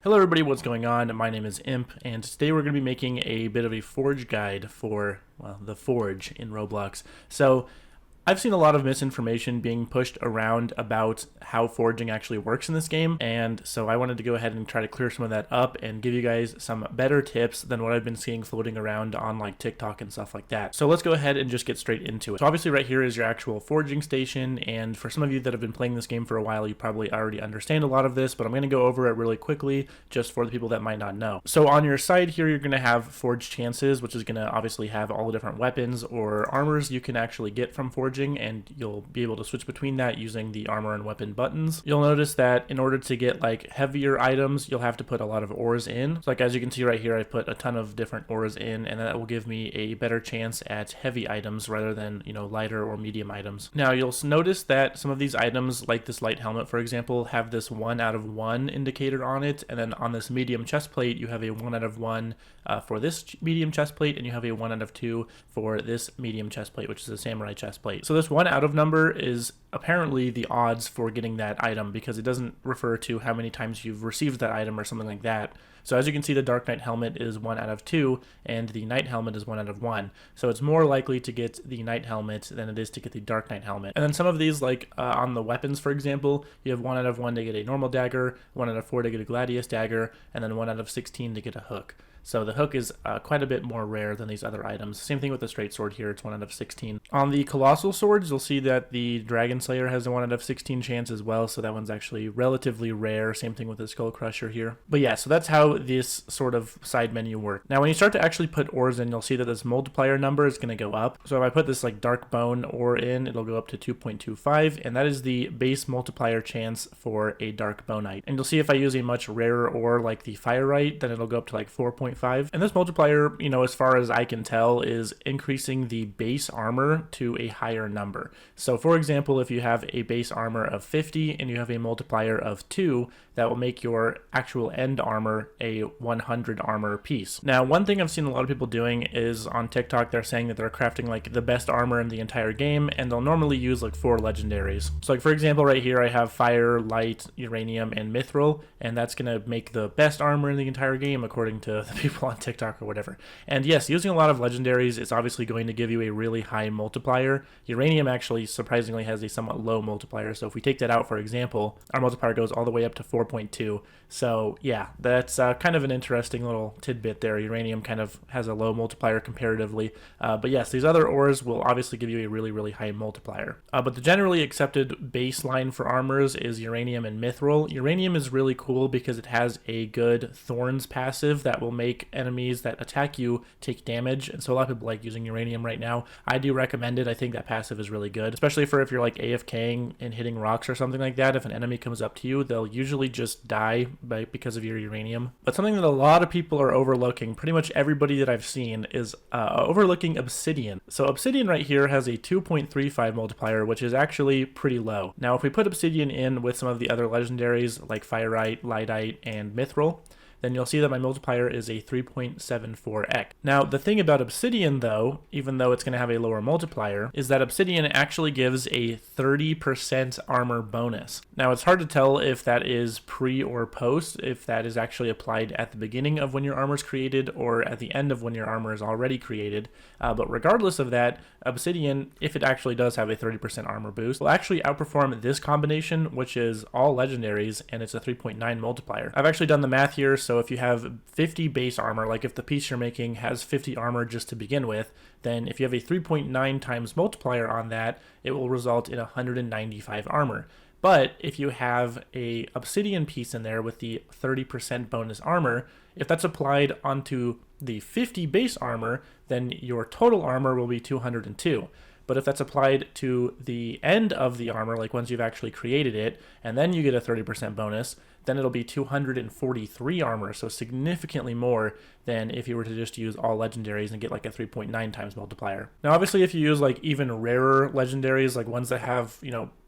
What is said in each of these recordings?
Hello everybody, what's going on? My name is Imp, and today we're going to be making a bit of a forge guide for, well, the forge in Roblox. So, I've seen a lot of misinformation being pushed around about how forging actually works in this game, and so I wanted to go ahead and try to clear some of that up and give you guys some better tips than what I've been seeing floating around on like TikTok and stuff like that. So let's go ahead and just get straight into it. So obviously right here is your actual forging station, and for some of you that have been playing this game for a while, you probably already understand a lot of this, but I'm going to go over it really quickly just for the people that might not know. So on your side here, you're going to have forge chances, which is going to obviously have all the different weapons or armors you can actually get from forging, and you'll be able to switch between that using the armor and weapon buttons. You'll notice that in order to get like heavier items, you'll have to put a lot of ores in. So like as you can see right here, I put a ton of different ores in, and that will give me a better chance at heavy items rather than, lighter or medium items. Now you'll notice that some of these items, like this light helmet for example, have this 1 out of 1 indicator on it, and then on this medium chest plate you have a 1 out of 1 for this medium chest plate, and you have a 1 out of 2 for this medium chest plate, which is a samurai chest plate. So this 1 out of number is apparently the odds for getting that item, because it doesn't refer to how many times you've received that item or something like that. So as you can see, the Dark Knight helmet is 1 out of 2, and the Knight helmet is 1 out of 1. So it's more likely to get the Knight helmet than it is to get the Dark Knight helmet. And then some of these, like on the weapons, for example, you have 1 out of 1 to get a normal dagger, 1 out of 4 to get a gladius dagger, and then 1 out of 16 to get a hook. So the hook is quite a bit more rare than these other items. Same thing with the straight sword here, it's 1 out of 16. On the colossal swords, you'll see that the Dragon Slayer has a 1 out of 16 chance as well, so that one's actually relatively rare. Same thing with the Skull Crusher here. But yeah, so that's how this sort of side menu works. Now when you start to actually put ores in, you'll see that this multiplier number is going to go up. So if I put this like dark bone ore in, it'll go up to 2.25, and that is the base multiplier chance for a dark bonite. And you'll see if I use a much rarer ore like the Firite, then it'll go up to like 4.5. And this multiplier, as far as I can tell, is increasing the base armor to a higher number. So for example, if you have a base armor of 50 and you have a multiplier of 2, that will make your actual end armor a 100 armor piece. Now, one thing I've seen a lot of people doing is on TikTok, they're saying that they're crafting like the best armor in the entire game, and they'll normally use like 4 legendaries. So like for example, right here I have fire, light, uranium, and mithril, and that's gonna make the best armor in the entire game according to the people on TikTok or whatever. And yes, using a lot of legendaries is obviously going to give you a really high multiplier. Uranium actually surprisingly has a somewhat low multiplier, so if we take that out, for example, our multiplier goes all the way up to 4.2. So yeah, that's kind of an interesting little tidbit there. Uranium kind of has a low multiplier comparatively, but yes, these other ores will obviously give you a really, really high multiplier. But the generally accepted baseline for armors is uranium and mithril. Uranium is really cool because it has a good thorns passive that will make enemies that attack you take damage, and so a lot of people like using uranium right now. I do recommend it. I think that passive is really good, especially for if you're like AFKing and hitting rocks or something like that. If an enemy comes up to you, they'll usually just die because of your uranium. But something that a lot of people are overlooking, pretty much everybody that I've seen, is overlooking obsidian. So obsidian right here has a 2.35 multiplier, which is actually pretty low. Now if we put obsidian in with some of the other legendaries like Firite, Lightite, and Mithril, then you'll see that my multiplier is a 3.74x. Now, the thing about obsidian, though, even though it's going to have a lower multiplier, is that obsidian actually gives a 30% armor bonus. Now, it's hard to tell if that is pre or post, if that is actually applied at the beginning of when your armor is created or at the end of when your armor is already created. But regardless of that, obsidian, if it actually does have a 30% armor boost, will actually outperform this combination, which is all legendaries, and it's a 3.9 multiplier. I've actually done the math here, so if you have 50 base armor, like if the piece you're making has 50 armor just to begin with, then if you have a 3.9 times multiplier on that, it will result in 195 armor. But if you have a obsidian piece in there with the 30% bonus armor, if that's applied onto the 50 base armor, then your total armor will be 202. But if that's applied to the end of the armor, like once you've actually created it, and then you get a 30% bonus, then it'll be 243 armor, so significantly more than if you were to just use all legendaries and get like a 3.9 times multiplier. Now obviously if you use like even rarer legendaries, like ones that have,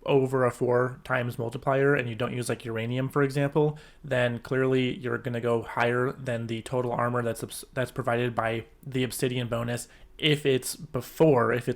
over a 4 times multiplier, and you don't use like uranium, for example, then clearly you're going to go higher than the total armor that's provided by the obsidian bonus if it's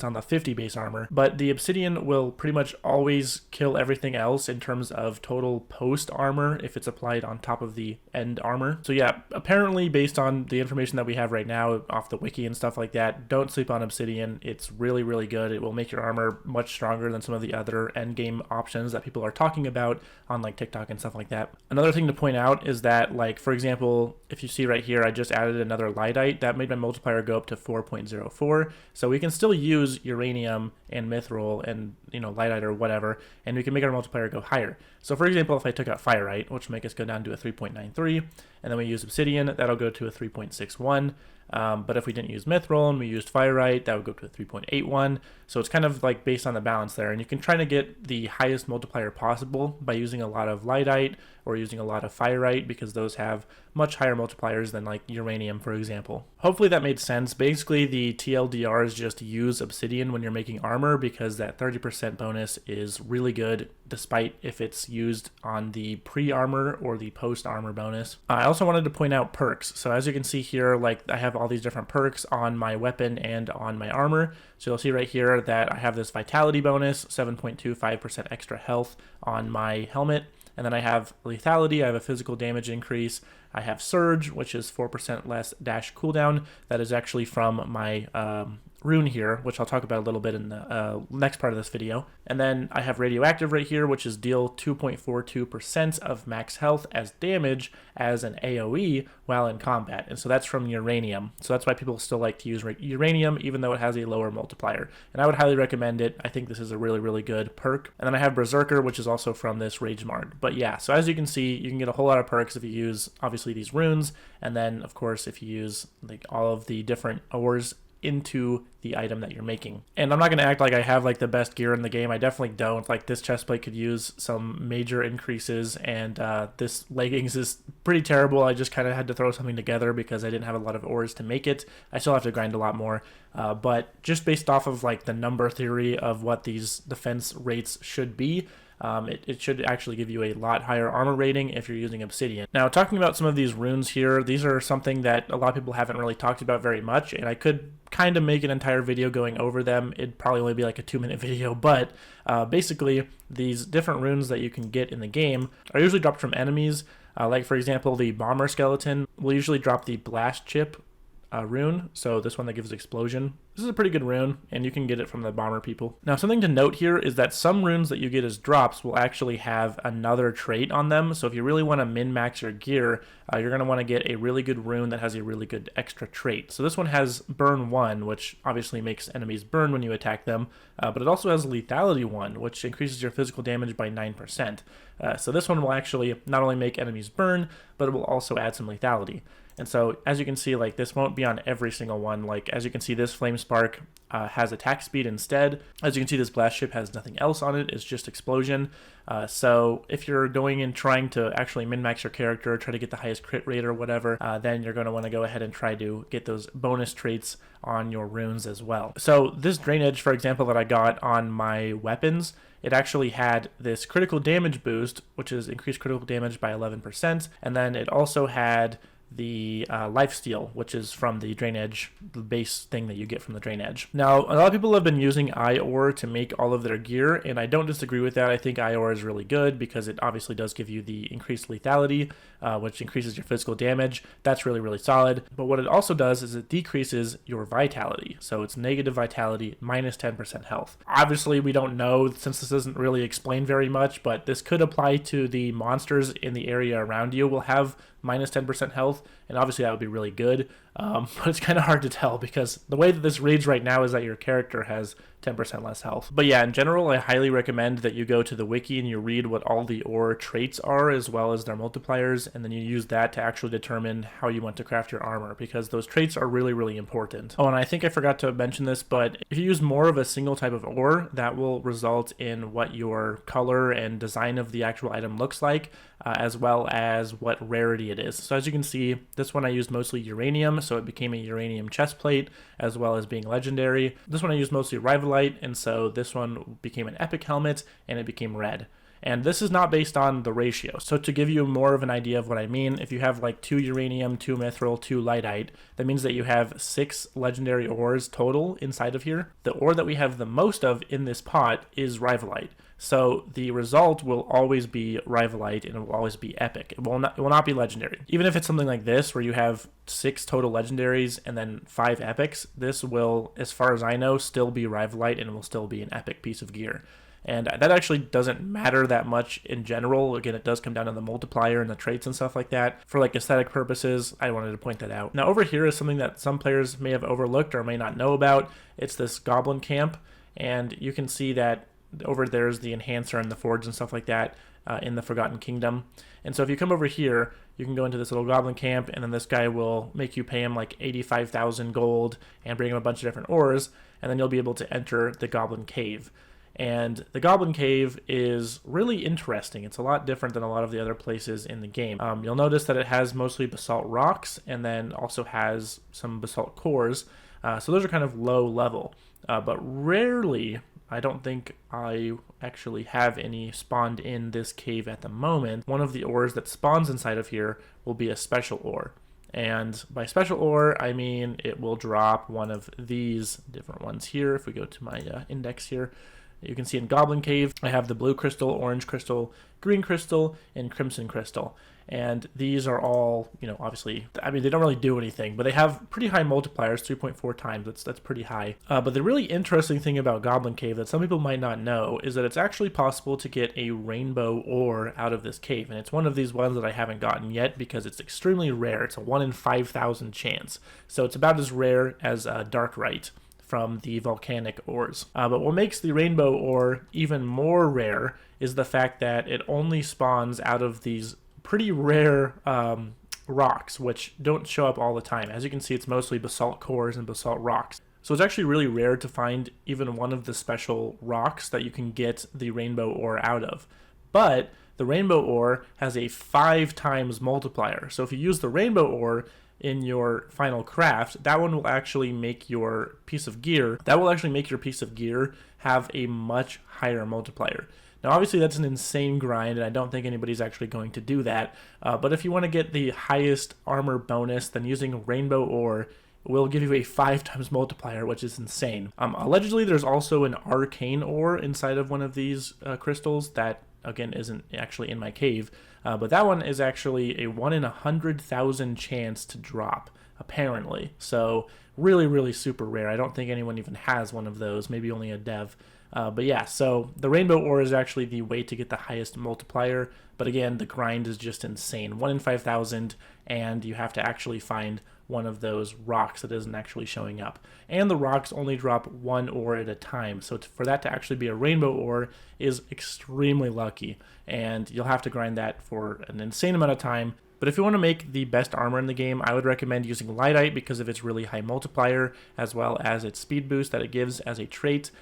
on the 50 base armor, but the obsidian will pretty much always kill everything else in terms of total post armor if it's applied on top of the end armor. So yeah, apparently based on the information that we have right now off the wiki and stuff like that, don't sleep on obsidian. It's really, really good. It will make your armor much stronger than some of the other end game options that people are talking about on like TikTok and stuff like that. Another thing to point out is that, like, for example, if you see right here, I just added another lightite. That made my multiplier go up to 4.04. So we can still use uranium and mithril and, you know, lightite or whatever, and we can make our multiplier go higher. So for example, if I took out fyrite, which will make us go down to a 3.93, and then we use obsidian, that'll go to a 3.61. But if we didn't use mithril and we used fyrite, that would go to a 3.81. So it's kind of like based on the balance there. And you can try to get the highest multiplier possible by using a lot of lightite or using a lot of fyrite, because those have much higher multipliers than like uranium, for example. Hopefully that made sense. Basically, the TLDR is just use obsidian when you're making armor, because that 30% bonus is really good, despite if it's used on the pre-armor or the post-armor bonus. I also wanted to point out perks. So as you can see here, like I have all these different perks on my weapon and on my armor. So you'll see right here that I have this vitality bonus, 7.25% extra health on my helmet. And then I have lethality, I have a physical damage increase, I have surge, which is 4% less dash cooldown. That is actually from my rune here, which I'll talk about a little bit in the next part of this video. And then I have radioactive right here, which is deal 2.42% of max health as damage as an AoE while in combat. And so that's from uranium. So that's why people still like to use uranium, even though it has a lower multiplier. And I would highly recommend it. I think this is a really, really good perk. And then I have Berserker, which is also from this Rage Mart. But yeah, so as you can see, you can get a whole lot of perks if you use, obviously, these runes. And then, of course, if you use like all of the different ores into the item that you're making. And I'm not going to act like I have like the best gear in the game. I definitely don't. Like, this chestplate could use some major increases, and this leggings is pretty terrible. I just kind of had to throw something together because I didn't have a lot of ores to make it. I still have to grind a lot more, but just based off of like the number theory of what these defense rates should be, it should actually give you a lot higher armor rating if you're using obsidian. Now, talking about some of these runes here, these are something that a lot of people haven't really talked about very much, and I could kind of make an entire video going over them. It'd probably only be like a 2-minute video, but basically these different runes that you can get in the game are usually dropped from enemies. Like, for example, the bomber skeleton will usually drop the blast chip rune, so this one that gives explosion. This is a pretty good rune, and you can get it from the bomber people. Now, something to note here is that some runes that you get as drops will actually have another trait on them. So if you really want to min-max your gear, you're going to want to get a really good rune that has a really good extra trait. So this one has burn 1, which obviously makes enemies burn when you attack them, but it also has lethality 1, which increases your physical damage by 9%. So this one will actually not only make enemies burn, but it will also add some lethality. And so, as you can see, like, this won't be on every single one. Like, as you can see, this flame spark has attack speed instead. As you can see, this blast ship has nothing else on it. It's just explosion. So if you're going and trying to actually min-max your character, try to get the highest crit rate or whatever, then you're going to want to go ahead and try to get those bonus traits on your runes as well. So this drainage, for example, that I got on my weapons, it actually had this critical damage boost, which is increased critical damage by 11%. And then it also had the lifesteal, which is from the drain edge, the base thing that you get from the drain edge. Now, a lot of people have been using ore to make all of their gear, and I don't disagree with that. I think ore is really good because it obviously does give you the increased lethality, which increases your physical damage. That's really, really solid. But what it also does is it decreases your vitality. So it's negative vitality, minus 10% health. Obviously, we don't know since this doesn't really explain very much, but this could apply to the monsters in the area around you will have minus 10% health, and obviously that would be really good, but it's kind of hard to tell because the way that this reads right now is that your character has 10% less health. But yeah, in general, I highly recommend that you go to the wiki and you read what all the ore traits are as well as their multipliers, and then you use that to actually determine how you want to craft your armor, because those traits are really, really important. Oh, and I think I forgot to mention this, but if you use more of a single type of ore, that will result in what your color and design of the actual item looks like, as well as what rarity it is. So as you can see, this one I used mostly uranium, so it became a uranium chestplate, as well as being legendary. This one I used mostly rivalite, and so this one became an epic helmet, and it became red. And this is not based on the ratio. So to give you more of an idea of what I mean, if you have like 2 uranium, 2 mithril, 2 lightite, that means that you have 6 legendary ores total inside of here. The ore that we have the most of in this pot is rivalite. So the result will always be rivalite, and it will always be epic. It will not be legendary. Even if it's something like this where you have 6 total legendaries and then 5 epics, this will, as far as I know, still be rivalite and it will still be an epic piece of gear. And that actually doesn't matter that much in general. Again, it does come down to the multiplier and the traits and stuff like that. For like aesthetic purposes, I wanted to point that out. Now over here is something that some players may have overlooked or may not know about. It's this goblin camp, and you can see that over there's the enhancer and the forge and stuff like that in the Forgotten Kingdom. And so if you come over here, you can go into this little goblin camp, and then this guy will make you pay him like 85,000 gold and bring him a bunch of different ores, and then you'll be able to enter the goblin cave. And the Goblin Cave is really interesting. It's a lot different than a lot of the other places in the game. You'll notice that it has mostly basalt rocks and then also has some basalt cores. So those are kind of low level. But rarely, I don't think I actually have any spawned in this cave at the moment. One of the ores that spawns inside of here will be a special ore. And by special ore, I mean it will drop one of these different ones here. If we go to my index here, you can see in Goblin Cave, I have the blue crystal, orange crystal, green crystal, and crimson crystal. And these are all, obviously, I mean, they don't really do anything, but they have pretty high multipliers, 3.4 times. That's pretty high. But the really interesting thing about Goblin Cave that some people might not know is that it's actually possible to get a rainbow ore out of this cave. And it's one of these ones that I haven't gotten yet because it's extremely rare. It's a 1 in 5,000 chance. So it's about as rare as darkite from the volcanic ores. But what makes the rainbow ore even more rare is the fact that it only spawns out of these pretty rare rocks, which don't show up all the time. As you can see, it's mostly basalt cores and basalt rocks. So it's actually really rare to find even one of the special rocks that you can get the rainbow ore out of. But the rainbow ore has a 5 times multiplier. So if you use the rainbow ore in your final craft, that one will actually make your piece of gear, have a much higher multiplier. Now obviously that's an insane grind, and I don't think anybody's actually going to do that, but if you want to get the highest armor bonus, then using rainbow ore will give you a 5 times multiplier, which is insane. Allegedly there's also an arcane ore inside of one of these crystals that again isn't actually in my cave, but that one is actually a 1 in 100,000 chance to drop, apparently. So really super rare. I don't think anyone even has one of those, maybe only a dev. But yeah, so the rainbow ore is actually the way to get the highest multiplier, but again, the grind is just insane. 1 in 5,000, and you have to actually find one of those rocks that isn't actually showing up. And the rocks only drop 1 ore at a time, so for that to actually be a rainbow ore is extremely lucky, and you'll have to grind that for an insane amount of time. But if you want to make the best armor in the game, I would recommend using lightite because of its really high multiplier, as well as its speed boost that it gives as a trait.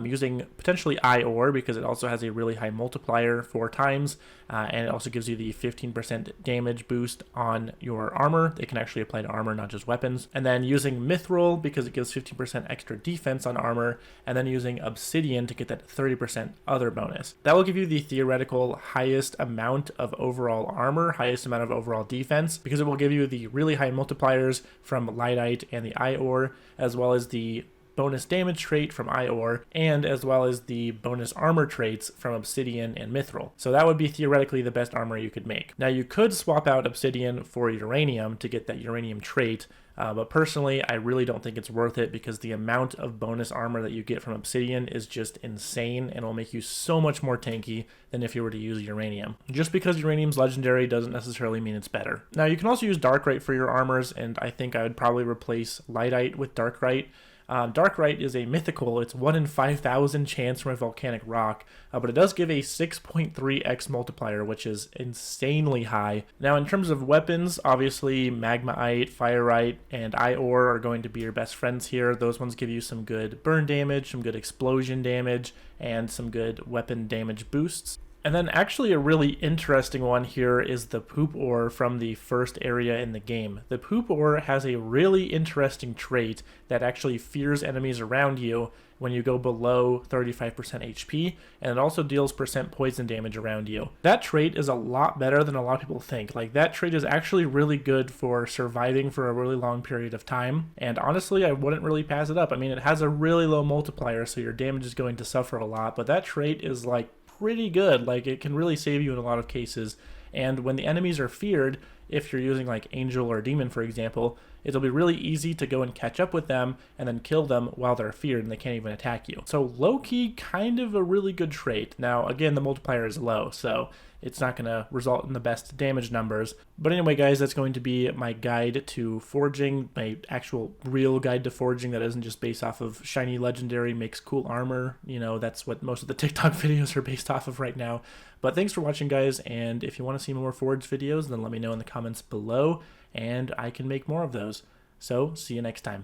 Using potentially ore because it also has a really high multiplier 4 times, and it also gives you the 15% damage boost on your armor. It can actually apply to armor, not just weapons. And then using mithril because it gives 15% extra defense on armor, and then using obsidian to get that 30% other bonus. That will give you the theoretical highest amount of overall armor, highest amount of overall defense, because it will give you the really high multipliers from lightite and the ore, as well as the bonus damage trait from ore, and as well as the bonus armor traits from obsidian and mithril. So that would be theoretically the best armor you could make. Now you could swap out obsidian for uranium to get that uranium trait, but personally I really don't think it's worth it because the amount of bonus armor that you get from obsidian is just insane and will make you so much more tanky than if you were to use uranium. Just because uranium's legendary doesn't necessarily mean it's better. Now you can also use darkite for your armors, and I think I would probably replace lightite with darkite. Darkite is a mythical. It's 1 in 5,000 chance from a volcanic rock, but it does give a 6.3x multiplier, which is insanely high. Now, in terms of weapons, obviously magmaite, fireite, and ore are going to be your best friends here. Those ones give you some good burn damage, some good explosion damage, and some good weapon damage boosts. And then actually a really interesting one here is the poop ore from the first area in the game. The poop ore has a really interesting trait that actually fears enemies around you when you go below 35% HP, and it also deals percent poison damage around you. That trait is a lot better than a lot of people think. Like, that trait is actually really good for surviving for a really long period of time, and honestly, I wouldn't really pass it up. I mean, it has a really low multiplier, so your damage is going to suffer a lot, but that trait is like pretty good. Like, it can really save you in a lot of cases. And when the enemies are feared, if you're using like Angel or Demon, for example, it'll be really easy to go and catch up with them and then kill them while they're feared and they can't even attack you. So low-key, kind of a really good trait. Now, again, the multiplier is low, so it's not going to result in the best damage numbers. But anyway, guys, that's going to be my guide to forging, my actual real guide to forging that isn't just based off of shiny legendary makes cool armor. You know, that's what most of the TikTok videos are based off of right now. But thanks for watching, guys, and if you want to see more Forge videos, then let me know in the comments below, and I can make more of those. So, see you next time.